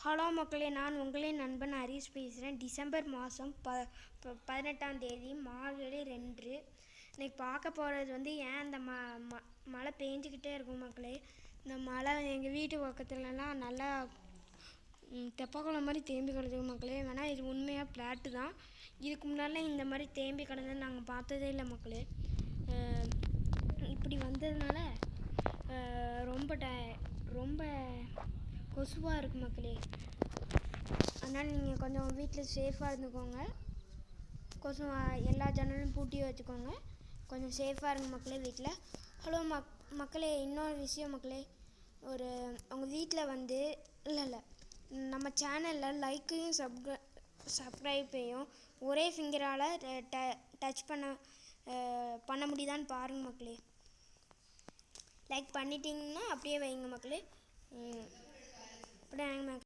Hello மக்களே, நான் உங்களின் நண்பன் ஹரிஷ் பேசுகிறேன். டிசம்பர் மாதம் 18ஆம் தேதி மார்கழி 2. இன்றைக்கி பார்க்க போகிறது ஏன் அந்த மழை பெஞ்சிக்கிட்டே இருக்கும் மக்களே. இந்த மழை எங்கள் வீட்டு பக்கத்துலலாம் நல்லா தெப்பக்குளம் மாதிரி தேம்பி கிடக்குது மக்களே. வேணால் இது உண்மையாக பிளாட்டு தான். இதுக்கு முன்னாடிலாம் இந்த மாதிரி தேம்பி கிடந்தது நாங்கள் பார்த்ததே இல்லை மக்களே. இப்படி வந்ததுனால ரொம்ப கொசுவாக இருக்குது மக்களே. அதனால் நீங்கள் கொஞ்சம் வீட்டில் சேஃபாக இருந்துக்கோங்க. கொசு எல்லா ஜன்னலும் பூட்டி வச்சுக்கோங்க. கொஞ்சம் சேஃபாக இருங்க மக்களே வீட்டில். ஹலோ மக்களே, இன்னொரு விஷயம் மக்களே. உங்கள் வீட்டில் இல்லை நம்ம சேனலில் லைக்கையும் சப்ஸ்கிரைப்பையும் ஒரே ஃபிங்கரால் டச் பண்ண முடியுதான்னு பாருங்கள் மக்களே. லைக் பண்ணிட்டீங்கன்னா அப்படியே வைங்க மக்களே. அப்படியே